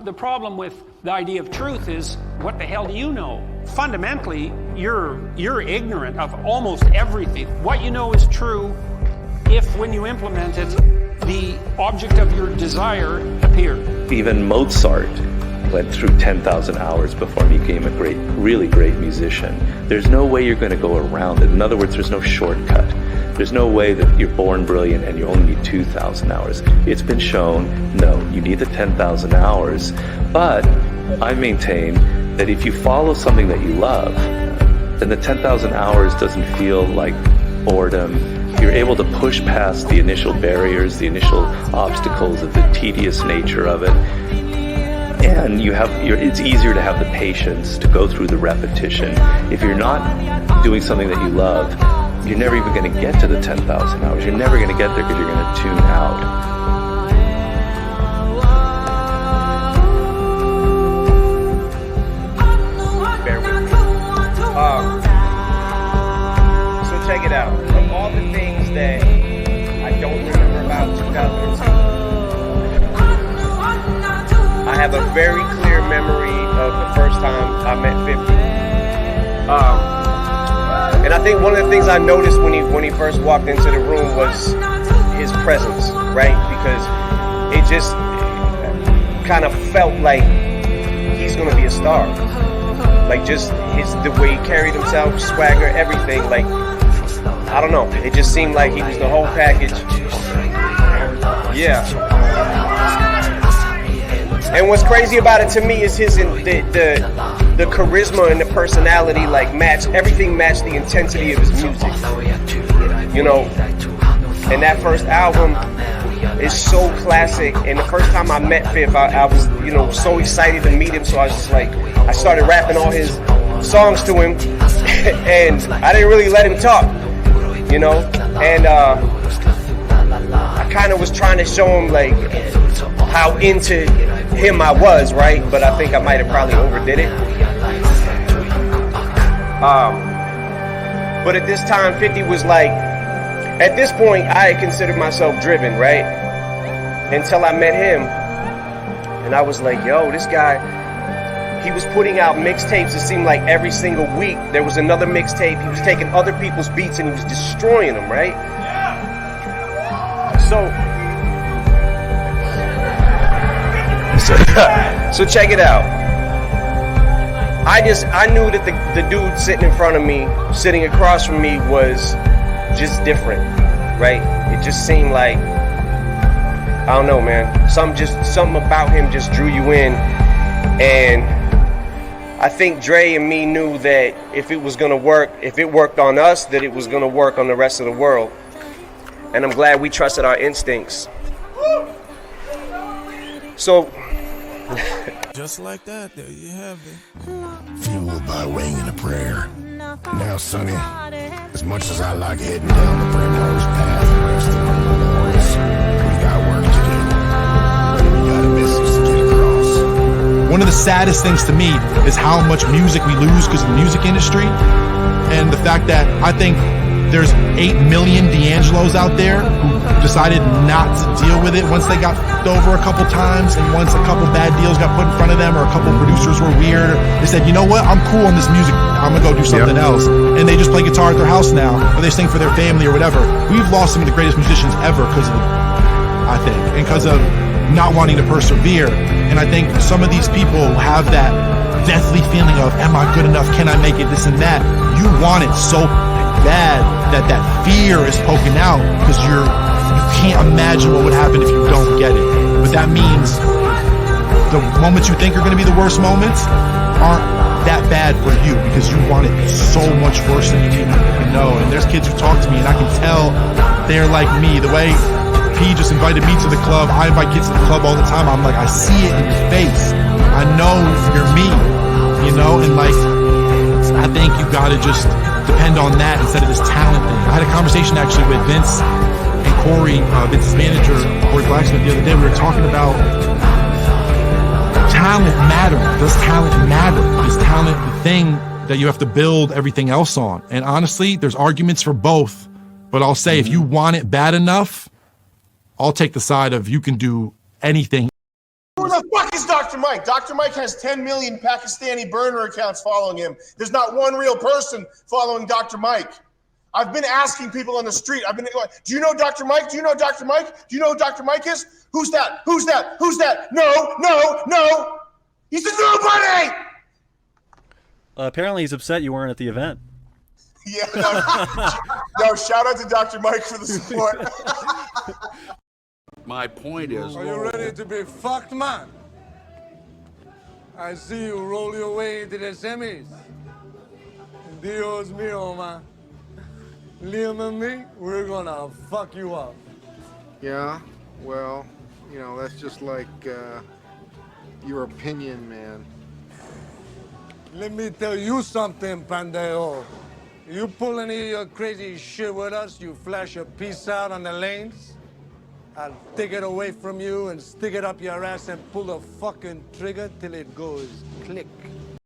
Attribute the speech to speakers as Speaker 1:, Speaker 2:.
Speaker 1: The problem with the idea of truth is, what the hell do you know? Fundamentally, you're ignorant of almost everything. What you know is true if, when you implement it, the object of your desire appeared.
Speaker 2: Even Mozart went through 10,000 hours before he became a really great musician. There's no way you're going to go around it. In other words, there's no shortcut. There's no way that you're born brilliant and you only need 2,000 hours. It's been shown, no, you need the 10,000 hours. But I maintain that if you follow something that you love, then the 10,000 hours doesn't feel like boredom. You're able to push past the initial barriers, the initial obstacles of the tedious nature of it. And it's easier to have the patience to go through the repetition. If you're not doing something that you love, you're never even going to get to the 10,000 hours. You're never going to get there because you're going to tune out.
Speaker 3: Bear with me. So check it out. Of all the things that I don't remember about 2002, I have a very clear memory of the first time I met 50. And I think one of the things I noticed when he first walked into the room was his presence, right? Because it just kind of felt like he's gonna be a star. Like just the way he carried himself, swagger, everything. Like, I don't know. It just seemed like he was the whole package. Yeah. And what's crazy about it to me is the charisma and the personality, like everything matched the intensity of his music. You know, and that first album is so classic. And the first time I met Fifth, I was, you know, so excited to meet him. So I was just like, I started rapping all his songs to him, and I didn't really let him talk, you know. And I kind of was trying to show him like how into him I was, right? But I think I might have probably overdid it. But at this time, 50 was like, at this point, I had considered myself driven, right? Until I met him, and I was like, yo, this guy, he was putting out mixtapes. It seemed like every single week there was another mixtape. He was taking other people's beats and he was destroying them, right? So check it out. I knew that the dude sitting in front of me, sitting across from me, was just different, right? It just seemed like, I don't know, man. Something about him just drew you in. And I think Dre and me knew that if it was gonna work, if it worked on us, that it was gonna work on the rest of the world. And I'm glad we trusted our instincts. So
Speaker 4: just like that, there you have it.
Speaker 5: Fueled by wing and a prayer. Now, Sonny, as much as I like heading down the primrose path the rest of the boys, we got work to do. We got a message to get across.
Speaker 6: One of the saddest things to me is how much music we lose because of the music industry, and the fact that I think there's 8 million D'Angelos out there who decided not to deal with it once they got f***ed over a couple times, and once a couple bad deals got put in front of them, or a couple producers were weird, they said, you know what, I'm cool on this music, I'm gonna go do something else. And they just play guitar at their house now, or they sing for their family or whatever. We've lost some of the greatest musicians ever because of it, I think, and because of not wanting to persevere. And I think some of these people have that deathly feeling of, am I good enough, can I make it, this and that. You want it so bad that fear is poking out, because you can't imagine what would happen if you don't get it. But that means the moments you think are going to be the worst moments aren't that bad for you, because you want it so much worse than you even know. And there's kids who talk to me and I can tell they're like me. The way P just invited me to the club, I invite kids to the club all the time. I'm like, I see it in your face. I know you're me, you know? And like, I think you gotta just depend on that instead of this talent thing. I had a conversation actually with Vince and Corey, Vince's manager, Corey Blacksmith, the other day. We were talking about talent matter. Does talent matter? Is talent the thing that you have to build everything else on? And honestly, there's arguments for both. But I'll say, if you want it bad enough, I'll take the side of you can do anything.
Speaker 7: Who the fuck
Speaker 5: fuck is Dr. Mike? Dr. Mike has 10 million Pakistani burner accounts following him. There's not one real person following Dr. Mike. I've been asking people on the street. I've been going, do you know Dr. Mike? Do you know Dr. Mike? Do you know who Dr. Mike is? Who's that? Who's that? Who's that? No, no, no. He's a nobody!
Speaker 7: Apparently he's upset you weren't at the event.
Speaker 5: Yeah, no, shout out to Dr. Mike for the support.
Speaker 8: My point is...
Speaker 9: Are you ready to be fucked, man? I see you roll your way into the semis. Dios mío, man. Liam and me, we're gonna fuck you up.
Speaker 10: Yeah, well, you know, that's just like your opinion, man.
Speaker 9: Let me tell you something, pendejo. You pull any of your crazy shit with us, you flash a piece out on the lanes, I'll take it away from you and stick it up your ass and pull the fucking trigger till it goes click.